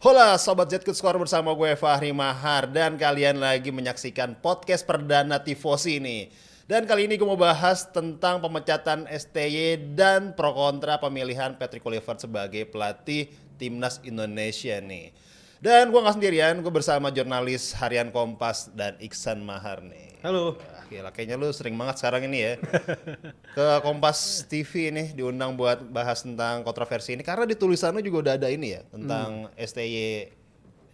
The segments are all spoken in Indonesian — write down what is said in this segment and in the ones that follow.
Hola Sobat Zkut Score, bersama gue Fahri Mahar. Dan kalian lagi menyaksikan podcast perdana Tifosi ini. Dan kali ini gue mau bahas tentang pemecatan STY dan pro kontra pemilihan Patrick Kluivert sebagai pelatih Timnas Indonesia nih. Dan gue gak sendirian, gue bersama jurnalis Harian Kompas dan Iksan Mahar nih. Halo. Gila, kayaknya lu sering banget sekarang ini ya ke Kompas TV nih diundang buat bahas tentang kontroversi ini, karena di tulisan lu juga udah ada ini ya tentang STY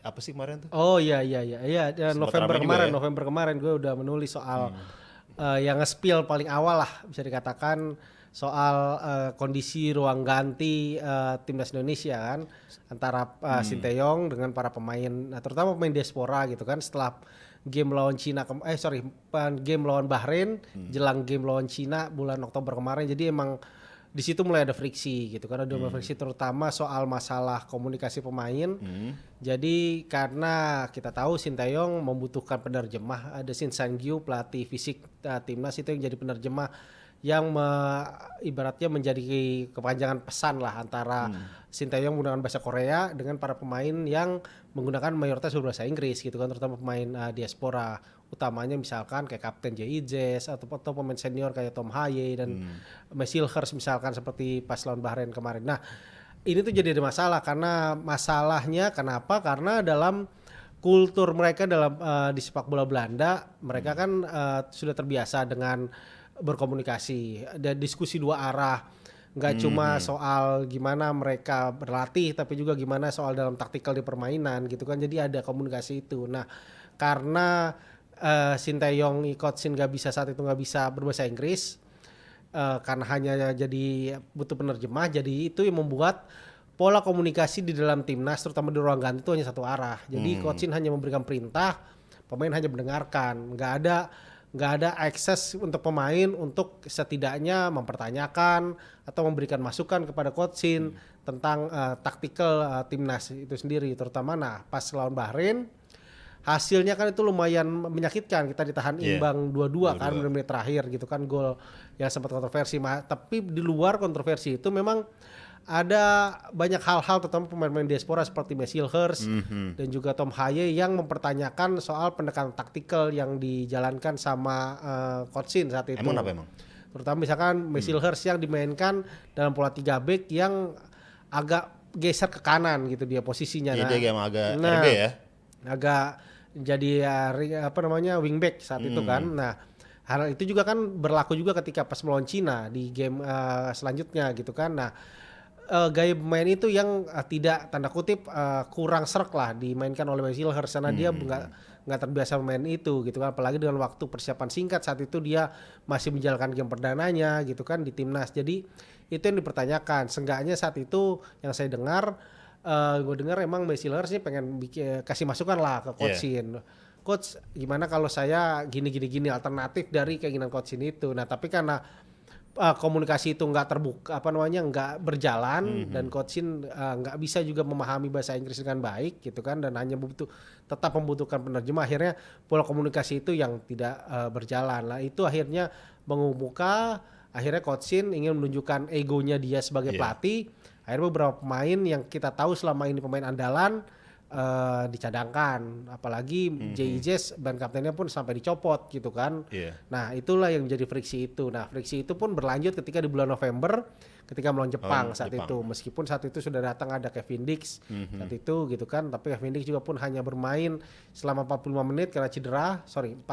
apa sih kemarin tuh? Oh iya Sempat ramai juga ya? November kemarin gue udah menulis soal yang nge-spill paling awal lah bisa dikatakan soal kondisi ruang ganti timnas Indonesia kan antara Sinteyong dengan para pemain, terutama pemain diaspora gitu kan, setelah game lawan Cina game lawan Bahrain jelang game lawan Cina bulan Oktober kemarin. Jadi emang di situ mulai ada friksi gitu kan, ada friksi terutama soal masalah komunikasi pemain. Jadi karena kita tahu Sinteyong membutuhkan penerjemah, ada Shin Sang-gyu pelatih fisik timnas itu yang jadi penerjemah yang ibaratnya menjadi kepanjangan pesan lah antara Sinteyong menggunakan bahasa Korea dengan para pemain yang menggunakan mayoritas berbahasa Inggris gitu kan, terutama pemain diaspora, utamanya misalkan kayak Kapten J.I. atau pemain senior kayak Tom Haye dan Mesilhers misalkan seperti pas lawan Bahrain kemarin. Nah ini tuh jadi ada masalah, karena masalahnya kenapa? Karena dalam kultur mereka dalam di sepak bola Belanda, mereka kan sudah terbiasa dengan berkomunikasi dan diskusi dua arah, nggak cuma soal gimana mereka berlatih tapi juga gimana soal dalam taktikal di permainan gitu kan. Jadi ada komunikasi itu. Nah karena Sinteyong Coach nggak bisa saat itu nggak bisa berbahasa Inggris, karena hanya jadi butuh penerjemah, jadi itu yang membuat pola komunikasi di dalam timnas terutama di ruang ganti itu hanya satu arah. Jadi Coach hanya memberikan perintah, pemain hanya mendengarkan, nggak ada akses untuk pemain untuk setidaknya mempertanyakan atau memberikan masukan kepada Coach tentang taktikal timnas itu sendiri terutama. Nah pas lawan Bahrain hasilnya kan itu lumayan menyakitkan, kita ditahan imbang 2-2 kan menit terakhir gitu kan, gol yang sempat kontroversi. Tapi di luar kontroversi itu memang ada banyak hal-hal terutama pemain-pemain diaspora seperti Mesilhers dan juga Tom Haye yang mempertanyakan soal pendekatan taktikal yang dijalankan sama Coach Shin saat itu. Emang? Terutama misalkan Mesilhers yang dimainkan dalam pola 3 back yang agak geser ke kanan gitu dia posisinya. Dia agak RB ya. Agak jadi wingback saat itu kan. Nah hal itu juga kan berlaku juga ketika pas melawan Cina di game selanjutnya gitu kan. Nah gaya pemain itu yang tidak tanda kutip kurang serk lah dimainkan oleh Mesilhers karena dia nggak terbiasa main itu gitu kan, apalagi dengan waktu persiapan singkat saat itu dia masih menjalankan game perdananya gitu kan di timnas. Jadi itu yang dipertanyakan. Seenggaknya saat itu yang saya dengar, gue dengar emang Mesilhers sih pengen kasih masukan lah ke Coach Shin. Coach gimana kalau saya gini alternatif dari keinginan Coach Shin itu. Nah tapi karena komunikasi itu nggak terbuka nggak berjalan dan Coach Shin nggak bisa juga memahami bahasa Inggris dengan baik gitu kan, dan hanya tetap membutuhkan penerjemah, akhirnya pola komunikasi itu yang tidak berjalan lah. Itu akhirnya akhirnya Coach Shin ingin menunjukkan egonya dia sebagai pelatih. Akhirnya beberapa pemain yang kita tahu selama ini pemain andalan dicadangkan, apalagi J.I. ban kaptennya pun sampai dicopot gitu kan. Nah itulah yang menjadi friksi itu. Nah friksi itu pun berlanjut ketika di bulan November ketika melawan Jepang saat itu, meskipun saat itu sudah datang ada Kevin Dix saat itu gitu kan, tapi Kevin Dix juga pun hanya bermain selama 45 menit karena 42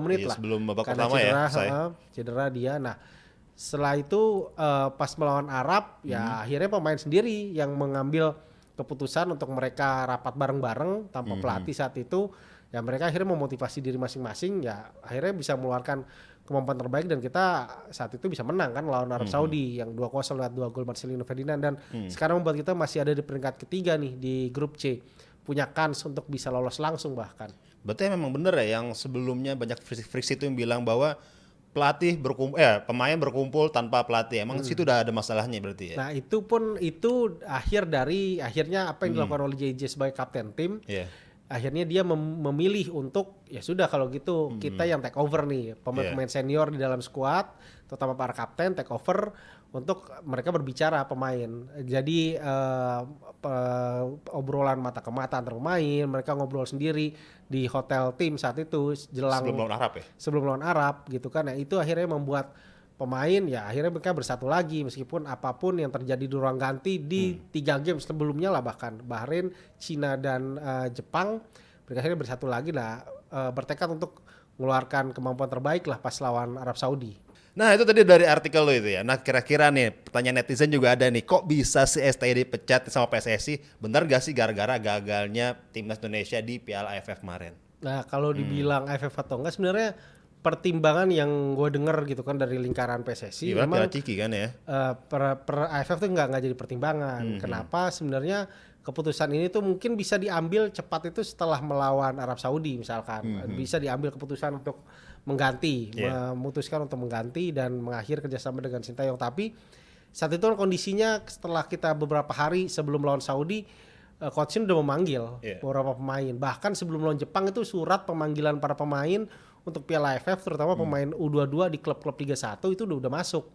menit lah sebelum babak karena pertama cedera dia. Nah setelah itu pas melawan Arab ya akhirnya pemain sendiri yang mengambil keputusan untuk mereka rapat bareng-bareng tanpa pelatih saat itu. Ya mereka akhirnya memotivasi diri masing-masing, ya akhirnya bisa mengeluarkan kemampuan terbaik dan kita saat itu bisa menang kan lawan Arab Saudi yang 2-0 lewat 2 gol Marcelino Ferdinand, dan sekarang membuat kita masih ada di peringkat ketiga nih di grup C, punya kans untuk bisa lolos langsung bahkan. Berarti memang bener ya yang sebelumnya banyak friksi itu yang bilang bahwa pemain berkumpul tanpa pelatih. Emang situ udah ada masalahnya berarti ya. Nah, itu akhirnya apa yang dilakukan oleh JJ sebagai kapten tim. akhirnya dia memilih untuk ya sudah kalau gitu kita yang take over nih pemain-pemain senior di dalam squad, terutama para kapten take over untuk mereka berbicara pemain. Jadi obrolan mata ke mata antar pemain, mereka ngobrol sendiri di hotel tim saat itu jelang sebelum lawan Arab gitu kan. Nah, itu akhirnya membuat pemain ya akhirnya mereka bersatu lagi meskipun apapun yang terjadi di ruang ganti di 3 game sebelumnya lah, bahkan Bahrain, Cina dan Jepang, mereka akhirnya bersatu lagi lah, bertekad untuk mengeluarkan kemampuan terbaik lah pas lawan Arab Saudi. Nah itu tadi dari artikel lo itu ya. Nah kira-kira nih pertanyaan netizen juga ada nih. Kok bisa si STY dipecat sama PSSI? Bener gak sih gara-gara gagalnya Timnas Indonesia di Piala AFF kemarin? Nah kalau dibilang AFF atau enggak, sebenarnya pertimbangan yang gue denger gitu kan dari lingkaran PSSI Gimana memang Piala Ciki kan ya? per AFF tuh nggak jadi pertimbangan. Kenapa sebenarnya keputusan ini tuh mungkin bisa diambil cepat itu setelah melawan Arab Saudi misalkan. Bisa diambil keputusan untuk mengganti, memutuskan untuk mengganti dan mengakhiri kerjasama dengan Sintayong. Tapi saat itu kondisinya setelah kita beberapa hari sebelum lawan Saudi, Coach Shin udah memanggil beberapa pemain. Bahkan sebelum lawan Jepang itu surat pemanggilan para pemain untuk Piala AFF, terutama pemain U22 di klub-klub Liga 1 itu udah masuk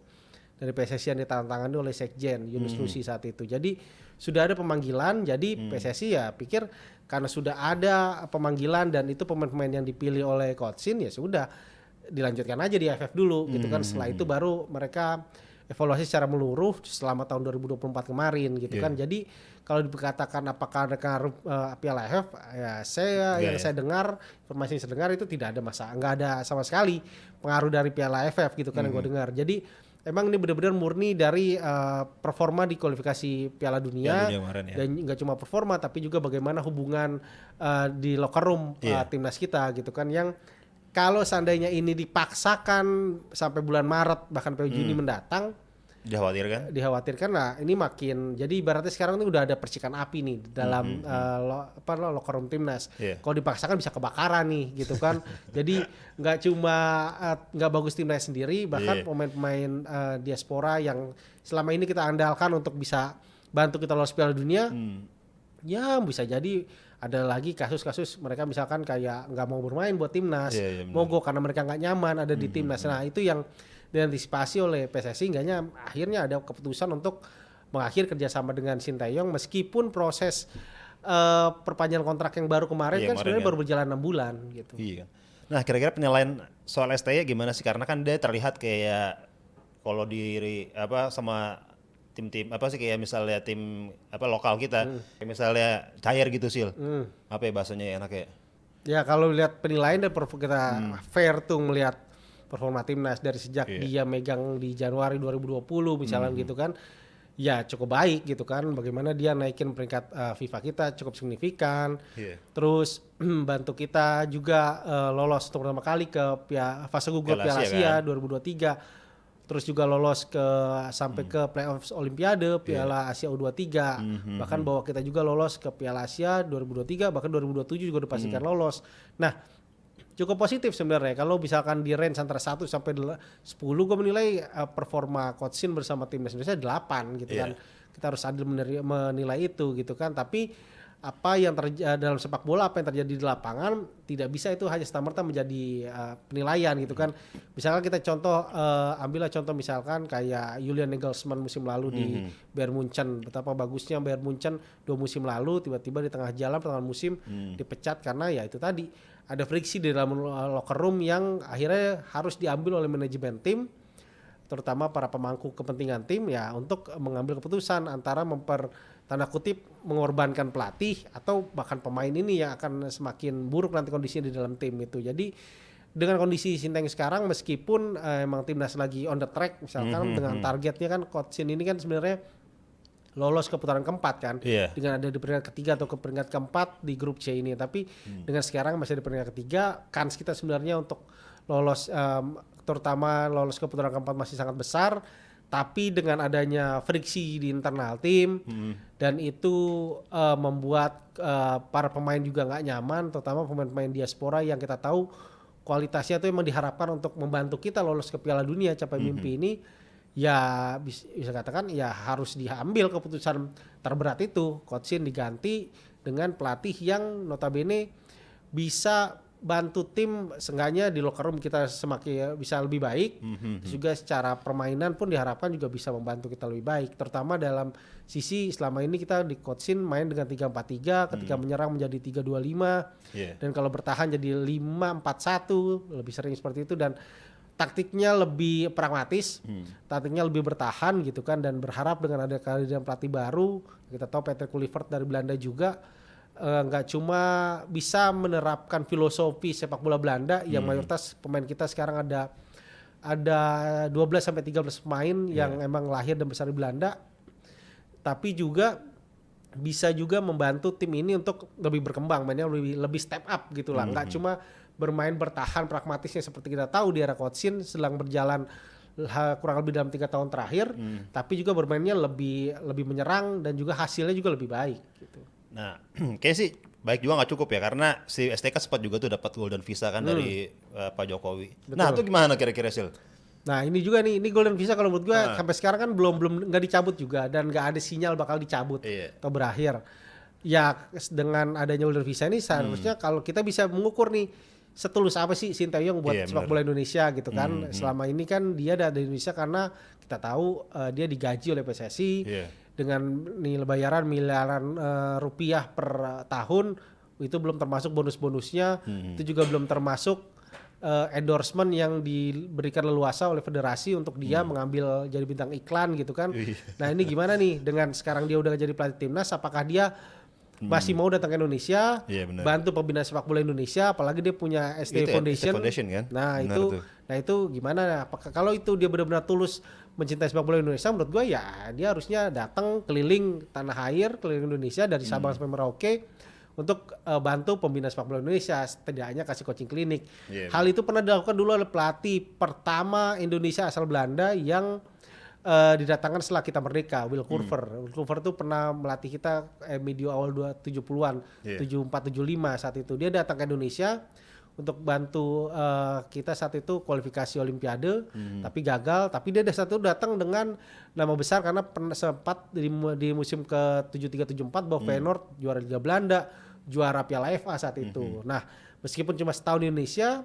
dari PSSI yang ditandatangani oleh Sekjen Yunus Nusi saat itu. Jadi sudah ada pemanggilan, jadi PSSI ya pikir karena sudah ada pemanggilan dan itu pemain-pemain yang dipilih oleh Coach Shin, ya sudah dilanjutkan aja di AFF dulu gitu kan. Setelah itu baru mereka evaluasi secara menyeluruh selama tahun 2024 kemarin gitu kan. Jadi kalau dikatakan apakah ada pengaruh Piala AFF, ya saya dengar, informasi yang saya dengar itu tidak ada masalah, nggak ada sama sekali pengaruh dari Piala AFF gitu kan yang gue dengar. Jadi emang ini benar-benar murni dari performa di kualifikasi Piala Dunia kemarin, dan nggak cuma performa tapi juga bagaimana hubungan di locker room timnas kita gitu kan, yang kalau seandainya ini dipaksakan sampai bulan Maret bahkan sampai Juni mendatang, dikhawatirkan lah ini makin, jadi ibaratnya sekarang ini udah ada percikan api nih di dalam locker room timnas. Kalau dipaksakan bisa kebakaran nih gitu kan. Jadi nggak cuma nggak bagus timnas sendiri, bahkan pemain-pemain diaspora yang selama ini kita andalkan untuk bisa bantu kita lolos Piala Dunia, ya bisa jadi ada lagi kasus-kasus mereka misalkan kayak nggak mau bermain buat timnas, mogok karena mereka nggak nyaman ada di timnas. Nah itu yang diantisipasi oleh PSSI, akhirnya ada keputusan untuk mengakhiri kerjasama dengan Sintayong meskipun proses perpanjangan kontrak yang baru kemarin kan sebenarnya baru berjalan 6 bulan gitu. Iya. Nah kira-kira penilaian soal STY gimana sih, karena kan dia terlihat kayak kalau sama tim-tim kayak misalnya tim lokal kita, kayak misalnya cair gitu Sil. Apa ya bahasanya enak ya? Ya kalau lihat penilaian dan kita fair tuh melihat performa timnas dari sejak dia megang di Januari 2020 misalnya gitu kan, ya cukup baik gitu kan. Bagaimana dia naikin peringkat FIFA kita cukup signifikan, terus bantu kita juga lolos untuk pertama kali ke fase gugur Piala Asia kan? 2023. Terus juga lolos sampai ke playoff Olimpiade Piala Asia U23, bahkan bawa kita juga lolos ke Piala Asia 2023, bahkan 2027 juga dipastikan lolos. Nah cukup positif sebenarnya kalau misalkan di range antara 1 sampai 10 gue menilai performa Coach Shin bersama timnas Indonesia 8 gitu kan. Kita harus adil menilai itu gitu kan. Tapi apa yang terjadi dalam sepak bola, apa yang terjadi di lapangan tidak bisa itu hanya serta-merta menjadi penilaian gitu kan. Misalkan kita ambillah contoh misalkan kayak Julian Nagelsmann musim lalu di Bayern Munchen, betapa bagusnya Bayern Munchen 2 musim lalu, tiba-tiba di tengah jalan pertengahan musim dipecat karena ya itu tadi ada friksi di dalam locker room yang akhirnya harus diambil oleh manajemen tim, terutama para pemangku kepentingan tim ya, untuk mengambil keputusan antara tanda kutip mengorbankan pelatih atau bahkan pemain ini yang akan semakin buruk nanti kondisinya di dalam tim itu. Jadi dengan kondisi Sintayong sekarang, meskipun emang timnas lagi on the track misalkan dengan targetnya kan Coach Shin ini kan sebenarnya lolos ke putaran keempat kan, dengan ada di peringkat ketiga atau ke peringkat keempat di grup C ini. Tapi dengan sekarang masih di peringkat ketiga, kans kita sebenarnya untuk lolos terutama lolos ke putaran keempat masih sangat besar. Tapi dengan adanya friksi di internal tim dan itu membuat para pemain juga nggak nyaman, terutama pemain-pemain diaspora yang kita tahu kualitasnya itu memang diharapkan untuk membantu kita lolos ke Piala Dunia, capai mimpi ini. ya bisa katakan ya harus diambil keputusan terberat itu. Coach Shin diganti dengan pelatih yang notabene bisa bantu tim, seenggaknya di locker room kita semakin bisa lebih baik. Terus juga secara permainan pun diharapkan juga bisa membantu kita lebih baik, terutama dalam sisi selama ini kita di Coach Shin main dengan 3-4-3, ketika menyerang menjadi 3-2-5, dan kalau bertahan jadi 5-4-1, lebih sering seperti itu, dan taktiknya lebih pragmatis, taktiknya lebih bertahan gitu kan, dan berharap dengan ada kehadiran pelatih baru, kita tahu Patrick Kluivert dari Belanda juga nggak cuma bisa menerapkan filosofi sepak bola Belanda yang mayoritas pemain kita sekarang ada 12 sampai 13 pemain yang emang lahir dan besar di Belanda, tapi juga bisa juga membantu tim ini untuk lebih berkembang, mainnya lebih step up gitu lah, nggak cuma bermain bertahan pragmatisnya seperti kita tahu di era Coach Shin sedang berjalan kurang lebih dalam 3 tahun terakhir, tapi juga bermainnya lebih menyerang dan juga hasilnya juga lebih baik gitu. Nah, kayak sih baik juga nggak cukup ya, karena si STK sempat juga tuh dapat golden visa kan dari Pak Jokowi. Betul. Nah, itu gimana kira-kira Sil? Nah ini juga nih, ini golden visa kalau menurut gue sampai sekarang kan belum nggak dicabut juga, dan nggak ada sinyal bakal dicabut atau berakhir. Ya dengan adanya golden visa ini seharusnya kalau kita bisa mengukur nih setulus apa sih Sinteyong buat sepak bola Indonesia gitu kan. Selama ini kan dia ada di Indonesia karena kita tahu dia digaji oleh PSSI dengan nilai bayaran miliaran rupiah per tahun, itu belum termasuk bonus-bonusnya, itu juga belum termasuk endorsement yang diberikan leluasa oleh federasi untuk dia mengambil jadi bintang iklan gitu kan. Nah ini gimana nih dengan sekarang dia udah jadi pelatih timnas, apakah dia masih mau datang ke Indonesia, bantu pembinaan sepak bola Indonesia, apalagi dia punya ST Foundation kan? Nah itu gimana? Apakah kalau itu dia benar-benar tulus mencintai sepak bola Indonesia, menurut gue ya dia harusnya datang keliling tanah air, keliling Indonesia dari Sabang sampai Merauke untuk bantu pembina sepak bola Indonesia, setidaknya kasih coaching klinik. Hal itu pernah dilakukan dulu oleh pelatih pertama Indonesia asal Belanda yang didatangkan setelah kita merdeka, Will Curver. Will Curver tuh pernah melatih kita medio awal 70-an, 74-75 saat itu. Dia datang ke Indonesia untuk bantu kita saat itu kualifikasi Olimpiade, tapi gagal. Tapi dia saat itu datang dengan nama besar karena sempat di musim ke 73-74 bawa Feyenoord juara Liga Belanda, juara Piala FA saat itu. Nah, meskipun cuma setahun di Indonesia,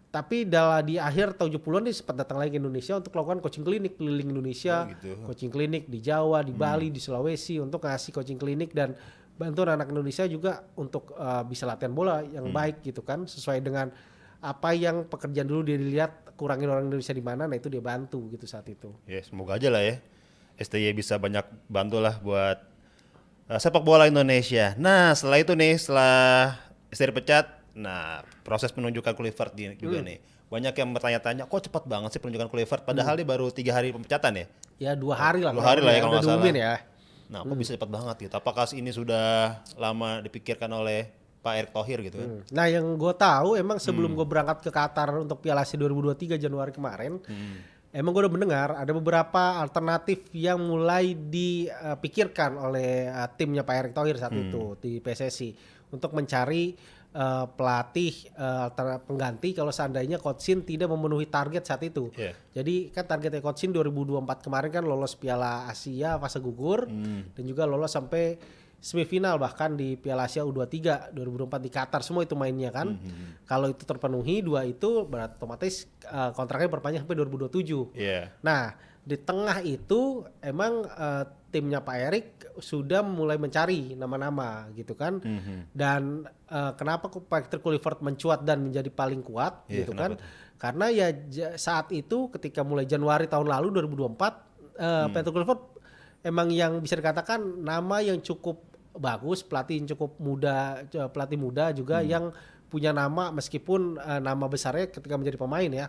tapi di akhir tahun 70-an dia sempat datang lagi ke Indonesia untuk melakukan coaching klinik keliling Indonesia, coaching klinik di Jawa, di Bali, di Sulawesi, untuk ngasih coaching klinik dan bantu anak Indonesia juga untuk bisa latihan bola yang baik gitu kan, sesuai dengan apa yang pekerjaan dulu dia dilihat kurangin orang Indonesia di mana, nah itu dia bantu gitu saat itu. Ya semoga aja lah ya STY bisa banyak bantu lah buat sepak bola Indonesia. Nah setelah itu nih, setelah STY dipecat, nah proses penunjukan Kluivert juga nih. Banyak yang bertanya-tanya, kok cepat banget sih penunjukan Kluivert, padahal dia baru 3 hari pemecatan ya? Ya 2 hari lah. 2 hari lah ya kalau nggak salah. Ya. Nah, kok bisa cepat banget gitu? Apakah ini sudah lama dipikirkan oleh Pak Erick Thohir gitu kan? Nah, yang gue tahu emang sebelum gue berangkat ke Qatar untuk Piala Asia 2023 Januari kemarin, emang gue udah mendengar ada beberapa alternatif yang mulai dipikirkan oleh timnya Pak Erick Thohir saat itu di PSSI untuk mencari pelatih pengganti kalau seandainya Coach Shin tidak memenuhi target saat itu. Jadi kan targetnya Coach Shin 2024 kemarin kan lolos Piala Asia fase gugur dan juga lolos sampai semifinal bahkan di Piala Asia U23 2024 di Qatar, semua itu mainnya kan. Kalau itu terpenuhi 2 itu berarti otomatis kontraknya berpanjang sampai 2027. Nah, di tengah itu emang timnya Pak Erick sudah mulai mencari nama-nama gitu kan. Dan kenapa Patrick Kluivert mencuat dan menjadi paling kuat gitu kan? Karena ya saat itu ketika mulai Januari tahun lalu 2024 Patrick Kluivert emang yang bisa dikatakan nama yang cukup bagus, pelatih yang cukup muda, pelatih muda juga yang punya nama meskipun nama besarnya ketika menjadi pemain ya.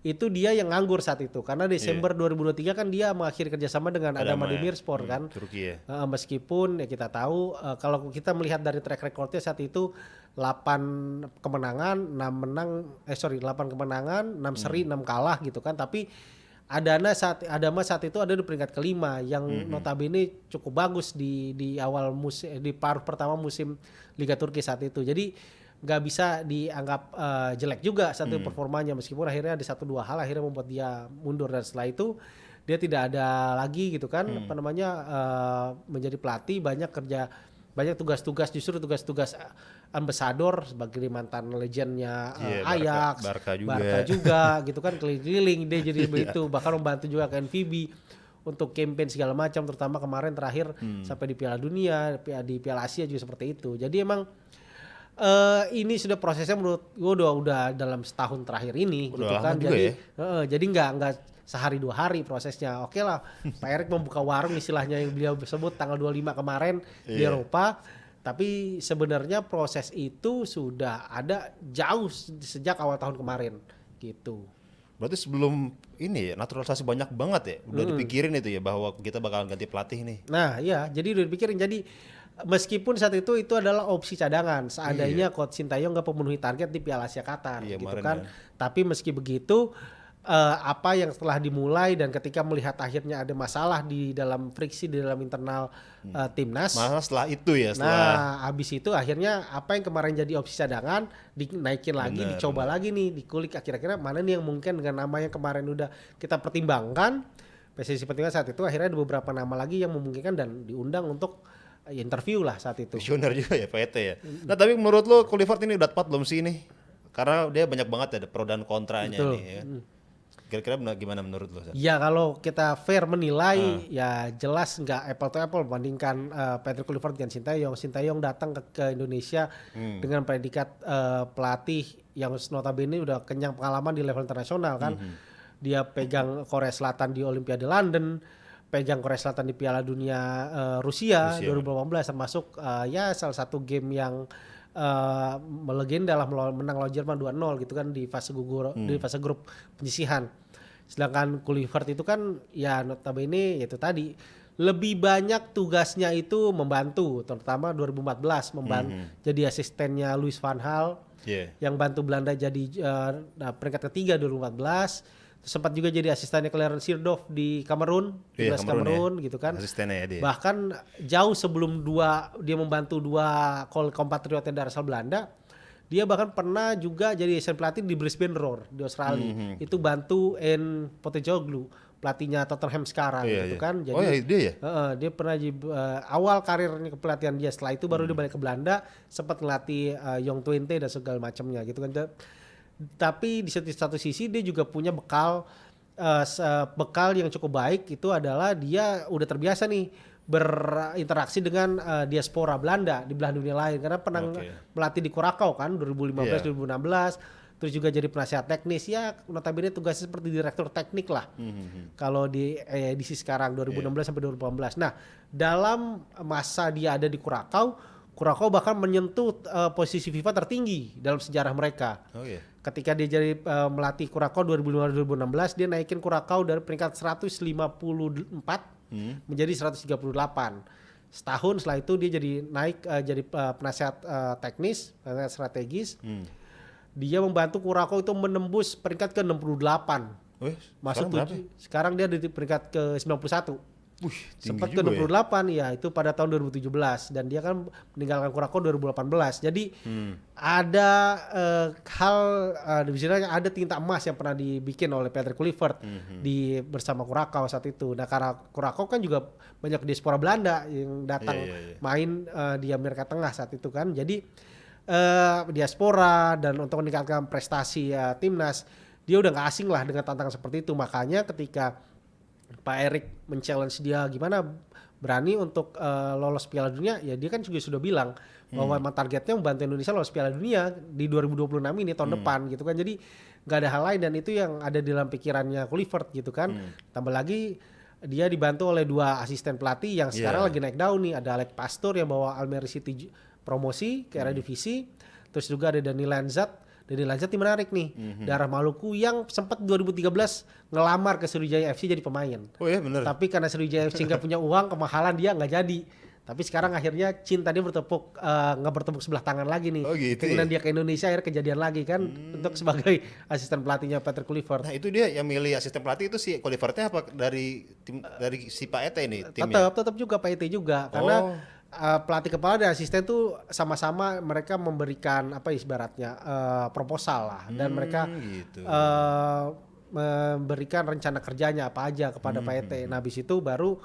Itu dia yang nganggur saat itu karena Desember 2023 kan dia mengakhiri kerjasama dengan Adana Demirspor kan. Turki ya. Meskipun ya kita tahu kalau kita melihat dari track recordnya saat itu 8 kemenangan, 8 kemenangan, 6 seri, 6 kalah gitu kan. Tapi Adana saat itu ada di peringkat kelima yang notabene cukup bagus di awal musim, di paruh pertama musim Liga Turki saat itu. Jadi nggak bisa dianggap jelek juga satu performanya, meskipun akhirnya ada 1-2 hal akhirnya membuat dia mundur, dan setelah itu dia tidak ada lagi gitu kan menjadi pelatih, banyak tugas-tugas, justru tugas-tugas ambasador sebagai mantan legendnya Ajax, Barca juga gitu kan, keliling-keliling dia jadi begitu, bahkan membantu juga ke NVB untuk campaign segala macam, terutama kemarin terakhir sampai di Piala Dunia, di Piala Asia juga seperti itu. Jadi emang ini sudah prosesnya menurut gue udah dalam setahun terakhir ini udah gitu lama kan. juga Jadi ya? jadi nggak sehari 2 hari prosesnya. Oke lah, Pak Erik membuka warung istilahnya yang beliau sebut tanggal 25 kemarin di Eropa. Tapi sebenarnya proses itu sudah ada jauh sejak awal tahun kemarin gitu. Berarti sebelum ini ya, naturalisasi banyak banget ya, udah dipikirin itu ya bahwa kita bakalan ganti pelatih nih. Nah iya, jadi udah dipikirin. Jadi meskipun saat itu adalah opsi cadangan, seandainya Coach Sintayong nggak pemenuhi target di Piala Asia Qatar gitu kan. Tapi meski begitu, apa yang setelah dimulai dan ketika melihat akhirnya ada masalah di dalam friksi di dalam internal timnas. Malah setelah itu ya, Nah, habis itu akhirnya apa yang kemarin jadi opsi cadangan dinaikin lagi, dicoba lagi nih, dikulik kira-kira mana nih yang mungkin dengan nama yang kemarin udah kita pertimbangkan. PSSI pertimbangkan saat itu akhirnya ada beberapa nama lagi yang memungkinkan dan diundang untuk interview lah saat itu. visioner juga ya Pak Ete ya. Nah tapi menurut lo Kluivert ini udah tepat belum sih ini? Karena dia banyak banget ada pro dan kontranya nih ya. Kira-kira gimana menurut lo? Ya kalau kita fair menilai ya jelas nggak apple to apple membandingkan Patrick Kluivert dengan Sintayong. Sintayong datang ke Indonesia dengan predikat pelatih yang notabene udah kenyang pengalaman di level internasional kan. Dia pegang Korea Selatan di Olimpiade London, pegang Korea Selatan di Piala Dunia Rusia 2018 termasuk ya salah satu game yang melegenda lah menang lawan Jerman 2-0 gitu kan di fase di fase grup penyisihan. Sedangkan Kluivert itu kan ya notabene itu tadi lebih banyak tugasnya itu membantu, terutama 2014 jadi asistennya Louis van Gaal yang bantu Belanda jadi peringkat ketiga 2014. Sempat juga jadi asistennya Clarence Seedorf di Kamerun, timnas Kamerun gitu kan. Asistennya ya dia. Bahkan jauh sebelum dia membantu dua kompatriotnya dari asal Belanda, dia bahkan pernah juga jadi asisten pelatih di Brisbane Roar di Australia. Itu bantu Postecoglou, pelatihnya Tottenham sekarang gitu kan. Jadi dia ya? Dia pernah awal karirnya kepelatihan dia, setelah itu baru dia balik ke Belanda, sempat ngelatih Young Twente dan segala macamnya gitu kan. Tapi di satu sisi dia juga punya bekal yang cukup baik, itu adalah dia udah terbiasa nih berinteraksi dengan diaspora Belanda di belahan dunia lain karena pernah melatih di Curacao kan 2015 2016, terus juga jadi penasihat teknis ya, notabene tugasnya seperti direktur teknik lah kalau di edisi sekarang 2016 sampai 2018. Nah dalam masa dia ada di Curacao bahkan menyentuh posisi FIFA tertinggi dalam sejarah mereka. Ketika dia jadi melatih Curacao 2015-2016, dia naikin Curacao dari peringkat 154 menjadi 138. Setahun setelah itu dia jadi naik jadi penasihat teknis, penasihat strategis. Dia membantu Curacao itu menembus peringkat ke-68. Masuk sekarang dia di peringkat ke-91. Sempat ke 28 ya itu pada tahun 2017 dan dia kan meninggalkan Curacao 2018. Jadi ada misalnya ada tinta emas yang pernah dibikin oleh Patrick Kluivert bersama Curacao saat itu. Nah karena Curacao kan juga banyak diaspora Belanda yang datang main di Amerika Tengah saat itu kan. Jadi diaspora dan untuk meningkatkan prestasi timnas, dia udah gak asing lah dengan tantangan seperti itu. Makanya ketika Pak Erik men-challenge dia gimana berani untuk lolos Piala Dunia, ya dia kan juga sudah bilang bahwa emang targetnya membantu Indonesia lolos Piala Dunia di 2026 ini tahun depan gitu kan. Jadi nggak ada hal lain dan itu yang ada di dalam pikirannya Kluivert gitu kan. Tambah lagi dia dibantu oleh dua asisten pelatih yang sekarang lagi naik daun nih. Ada Alec Pastor yang bawa Almere City promosi ke Eredivisie, terus juga ada Dani Lanzat. Dani Lanzat menarik nih, darah Maluku yang sempat 2013 ngelamar ke Sriwijaya FC jadi pemain. Bener. Tapi karena Sriwijaya FC nggak punya uang, kemahalan dia nggak jadi. Tapi sekarang akhirnya cinta dia nggak bertepuk sebelah tangan lagi nih. Keinginan dia ke Indonesia akhirnya kejadian lagi kan untuk sebagai asisten pelatihnya Patrick Kluivert. Nah itu dia yang milih asisten pelatih itu si Kluivertnya apa dari si Pak Ete ini timnya? Tetap juga Pak Ete juga karena pelatih kepala dan asisten tuh sama-sama mereka memberikan apa ibaratnya proposal lah dan mereka memberikan rencana kerjanya apa aja kepada Pak Ete. Nah habis itu baru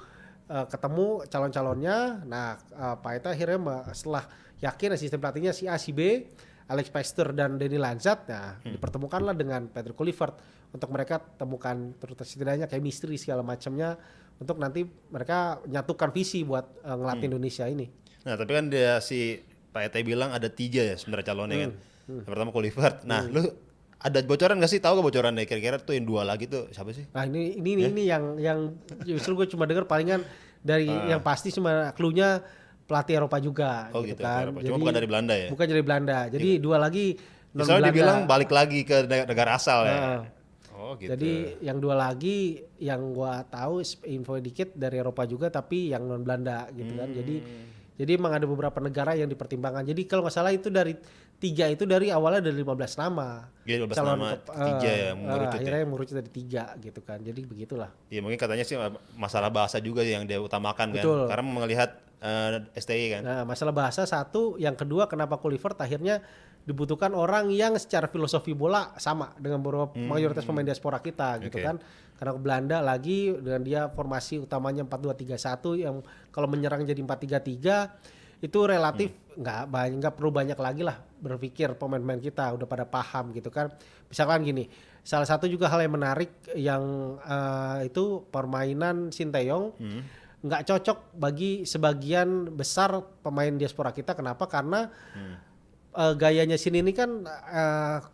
ketemu calon-calonnya. Nah Pak Ete akhirnya setelah yakin sistem pelatihnya si A si B, Alex Pester dan Denny Lanzat, nah dipertemukanlah dengan Patrick Kluivert untuk mereka temukan terus setidaknya chemistry segala macamnya untuk nanti mereka nyatukan visi buat ngelatih Indonesia ini. Nah tapi kan dia si Pak Ete bilang ada 3 ya sebenarnya calonnya kan. Yang pertama Kluivert. Nah lu ada bocoran nggak sih? Tahu gak bocoran deh kira-kira tuh yang 2 lagi tuh siapa sih? Nah ini yang justru gue cuma dengar palingan dari yang pasti cuma clue-nya pelatih Eropa juga gitu kan. Eropa. Cuma bukan dari Belanda ya? Bukan dari Belanda. Jadi 2 lagi non Misalnya Belanda. dibilang balik lagi ke negara asal ya. Oh gitu. Jadi yang 2 lagi yang gua tahu info dikit dari Eropa juga tapi yang non Belanda gitu kan. Jadi emang ada beberapa negara yang dipertimbangkan. Jadi kalau nggak salah itu dari 3 itu dari awalnya dari 15 nama. Iya 15 nama 3 ya mengerucut akhirnya yang mengerucut dari 3 gitu kan. Jadi begitulah. Iya mungkin katanya sih masalah bahasa juga yang dia utamakan. Betul. Kan. Karena melihat STI kan. Nah masalah bahasa satu, yang kedua kenapa Kluivert akhirnya dibutuhkan orang yang secara filosofi bola sama dengan beberapa mayoritas pemain diaspora kita gitu kan. Karena ke Belanda lagi dengan dia formasi utamanya 4-2-3-1 yang kalau menyerang jadi 4-3-3 itu relatif nggak perlu banyak lagi lah berpikir pemain-pemain kita udah pada paham gitu kan. Misalkan gini, salah satu juga hal yang menarik yang itu permainan Sinteyong nggak cocok bagi sebagian besar pemain diaspora kita. Kenapa? Karena gayanya sini ini kan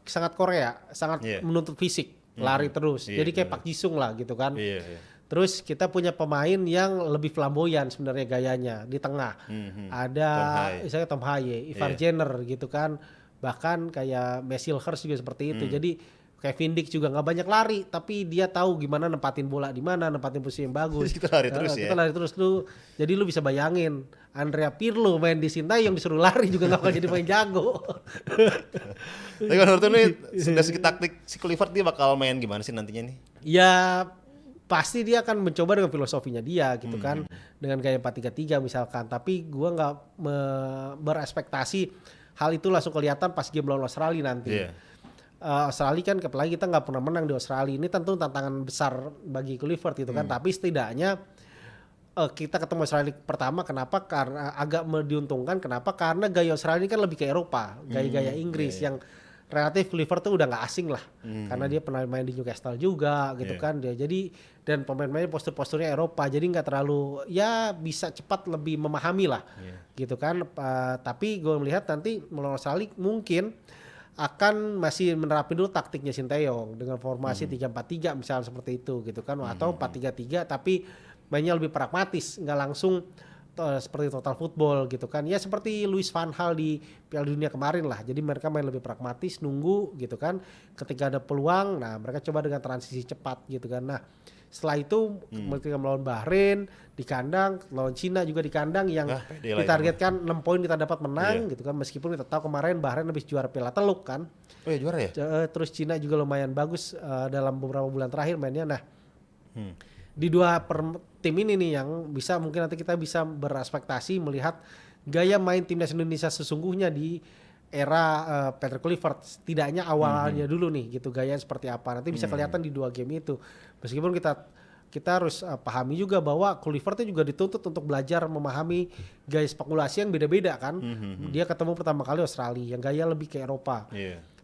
sangat Korea, sangat menuntut fisik, lari terus. Jadi kayak Park Ji-sung lah gitu kan. Terus kita punya pemain yang lebih flamboyan sebenarnya gayanya di tengah. Ada misalnya Tom Haye, Ivar Jenner gitu kan. Bahkan kayak Messilhurst juga seperti itu. Jadi Kevin Dix juga nggak banyak lari, tapi dia tahu gimana nempatin bola di mana, nempatin posisi yang bagus. Kita lari terus ya. Kita lari terus lu. Jadi lu bisa bayangin Andrea Pirlo main di Sinteyong disuruh lari juga nggak bakal jadi main jago. Tapi menurut lu nih dari segi taktik si Kluivert dia bakal main gimana sih nantinya nih? Ya pasti dia akan mencoba dengan filosofinya dia gitu kan, dengan gaya 4-3-3 misalkan. Tapi gua nggak berespektasi hal itu langsung kelihatan pas game lawan Australia nanti. Australia kan apalagi kita nggak pernah menang di Australia, ini tentu tantangan besar bagi Kluivert gitu kan. Tapi setidaknya kita ketemu Australia pertama, kenapa? Karena agak diuntungkan. Kenapa? Karena gaya Australia kan lebih ke Eropa, gaya-gaya Inggris yang relatif Kluivert tuh udah nggak asing lah, karena dia pernah main di Newcastle juga gitu kan. Dia jadi dan pemain-pemainnya postur-posturnya Eropa, jadi nggak terlalu ya bisa cepat lebih memahami lah gitu kan. Tapi gue melihat nanti melawan Australia mungkin akan masih menerapin dulu taktiknya Sinteyong dengan formasi 3-4-3 misalnya seperti itu gitu kan, atau 4-3-3 tapi mainnya lebih pragmatis, nggak langsung seperti total football gitu kan. Ya seperti Louis van Gaal di Piala Dunia kemarin lah. Jadi mereka main lebih pragmatis, nunggu gitu kan. Ketika ada peluang, nah mereka coba dengan transisi cepat gitu kan. Nah setelah itu ketika melawan Bahrain di kandang, lawan Cina juga di kandang yang ditargetkan 6 poin kita dapat menang gitu kan. Meskipun kita tahu kemarin Bahrain habis juara Piala Teluk kan. Oh ya juara ya? Terus Cina juga lumayan bagus dalam beberapa bulan terakhir mainnya. Nah di dua tim ini nih yang bisa mungkin nanti kita bisa berespektasi melihat gaya main timnas Indonesia sesungguhnya di era Patrick Kluivert, setidaknya awalnya dulu nih gitu gaya seperti apa, nanti bisa kelihatan di 2 game itu. Meskipun kita harus pahami juga bahwa Kluivert juga dituntut untuk belajar memahami gaya spekulasi yang beda-beda kan. Dia ketemu pertama kali Australia yang gaya lebih ke Eropa,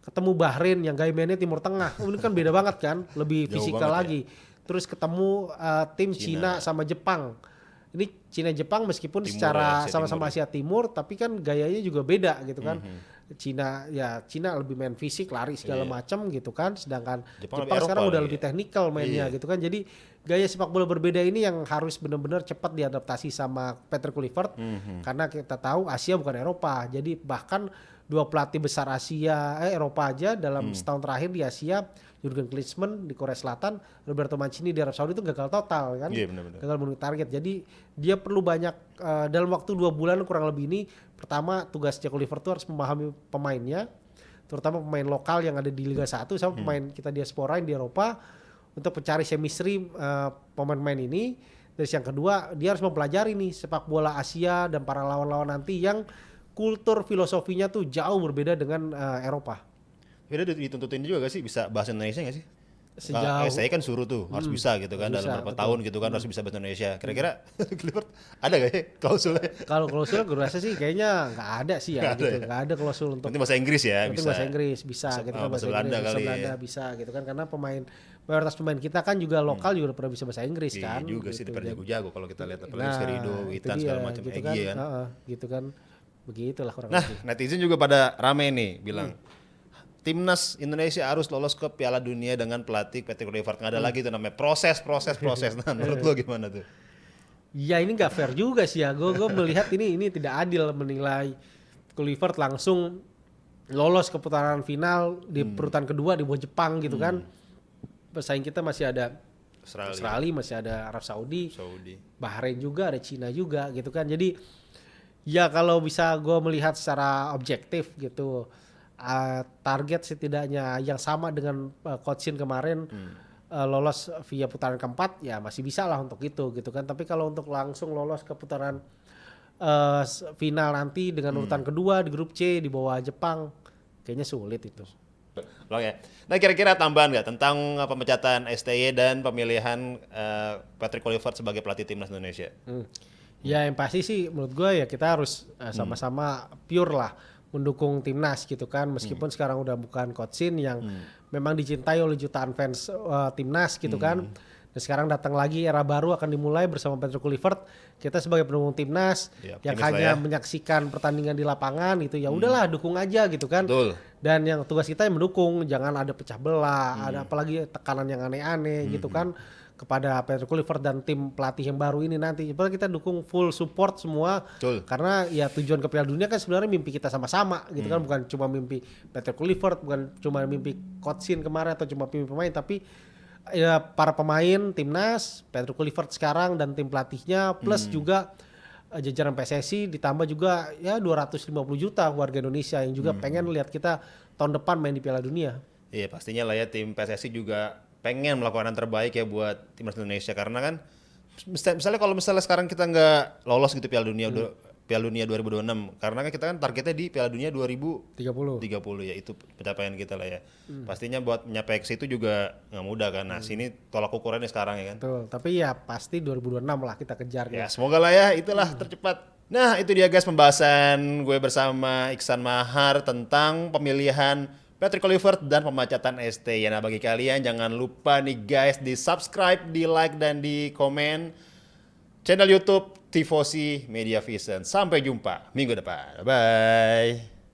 ketemu Bahrain yang gaya mainnya Timur Tengah, ini kan beda banget kan, lebih fisikal lagi. Terus ketemu tim Cina sama Jepang. Ini Cina Jepang meskipun Timur, secara sama-sama Asia Timur tapi kan gayanya juga beda gitu kan. Cina lebih main fisik, lari segala macam gitu kan. Sedangkan Jepang sekarang udah lebih teknikal mainnya gitu kan. Jadi gaya sepak bola berbeda ini yang harus benar-benar cepat diadaptasi sama Patrick Kluivert. Karena kita tahu Asia bukan Eropa. Jadi bahkan 2 pelatih besar Eropa aja dalam setahun terakhir di Asia, Jurgen Klinsmann di Korea Selatan, Roberto Mancini di Arab Saudi itu gagal total kan, gagal memenuhi target. Jadi dia perlu banyak dalam waktu 2 bulan kurang lebih ini. Pertama tugasnya Kluivert itu harus memahami pemainnya, terutama pemain lokal yang ada di Liga 1 sama pemain kita diaspora yang di Eropa, untuk mencari chemistry pemain-pemain ini. Terus yang kedua dia harus mempelajari nih sepak bola Asia dan para lawan-lawan nanti yang kultur filosofinya tuh jauh berbeda dengan Eropa. Beda dituntutin juga gak sih bisa bahasa Indonesia gak sih? Sejauh STY kan suruh tuh harus bisa gitu kan harus dalam bisa, beberapa betul. tahun gitu kan harus bisa bahasa Indonesia. Kira-kira Clifford ada gak ya klausulnya? Kalau klausul gue rasa sih kayaknya nggak ada sih ya Nggak ada gitu. ya? Nggak ada klausul untuk Nanti bahasa Inggris ya penting bisa. bahasa Inggris bisa gitu kan, bahasa bahasa Belanda Inggris, bahasa kali ya. Belanda bisa gitu kan, karena mayoritas pemain kita kan juga lokal juga udah pernah bisa bahasa Inggris Iya kan. juga sih gitu. daripada Jadi- jago-jago kalau kita lihat apalagi Nah, Skerido, itu Witan dia, segala macam gitu Egy kan, kan. gitu kan, begitulah kurang Nah, lebih. netizen juga pada rame nih bilang timnas Indonesia harus lolos ke Piala Dunia dengan pelatih Patrick Kluivert. Nggak ada lagi tuh namanya proses. Nah, menurut lo gimana tuh? Ya ini nggak fair juga sih ya. Gue melihat ini tidak adil menilai Kluivert langsung lolos ke putaran final di perutan kedua di bawah Jepang gitu kan. Pesaing kita masih ada Australia, masih ada Arab Saudi, Bahrain juga, ada Cina juga gitu kan. Jadi ya kalau bisa gue melihat secara objektif gitu, target setidaknya yang sama dengan Coach Shin kemarin lolos via putaran keempat ya masih bisa lah untuk itu gitu kan. Tapi kalau untuk langsung lolos ke putaran final nanti dengan urutan kedua di grup C di bawah Jepang kayaknya sulit itu. Oke. Nah kira-kira tambahan nggak tentang pemecatan STY dan pemilihan Patrick Kluivert sebagai pelatih timnas Indonesia? Ya yang pasti sih menurut gue ya kita harus sama-sama pure lah mendukung timnas gitu kan, meskipun sekarang udah bukan Coach Shin yang memang dicintai oleh jutaan fans timnas gitu kan. Dan sekarang datang lagi era baru akan dimulai bersama Patrick Kluivert. Kita sebagai pendukung timnas yang hanya menyaksikan pertandingan di lapangan gitu ya udahlah dukung aja gitu kan. Betul. Dan yang tugas kita yang mendukung, jangan ada pecah belah, ada apalagi tekanan yang aneh-aneh gitu kan kepada Patrick Kluivert dan tim pelatih yang baru ini nanti. Jadi kita dukung full support semua. Betul. Karena ya tujuan ke Piala Dunia kan sebenarnya mimpi kita sama-sama gitu kan, bukan cuma mimpi Patrick Kluivert, bukan cuma mimpi Coach Shin kemarin atau cuma mimpi pemain, tapi ya para pemain timnas, Patrick Kluivert sekarang dan tim pelatihnya plus juga jajaran PSSI ditambah juga ya 250 juta warga Indonesia yang juga pengen lihat kita tahun depan main di Piala Dunia. Iya pastinya lah ya tim PSSI juga pengen melakukan yang terbaik ya buat timnas Indonesia karena kan misalnya kalau sekarang kita nggak lolos gitu Piala Dunia 2026 karena kan kita kan targetnya di Piala Dunia 2030 ya itu pencapaian kita lah ya. Pastinya buat mencapai ke situ juga nggak mudah kan. Nah, sini tolak ukurnya sekarang ya kan. Betul, tapi ya pasti 2026 lah kita kejar. Ya, semoga lah ya itulah tercepat. Nah, itu dia guys pembahasan gue bersama Iksan Mahar tentang pemilihan Patrick Kluivert dan pemecatan STY. Nah, bagi kalian jangan lupa nih guys di subscribe, di like dan di komen channel YouTube Tifosi Media Vision. Sampai jumpa minggu depan. Bye.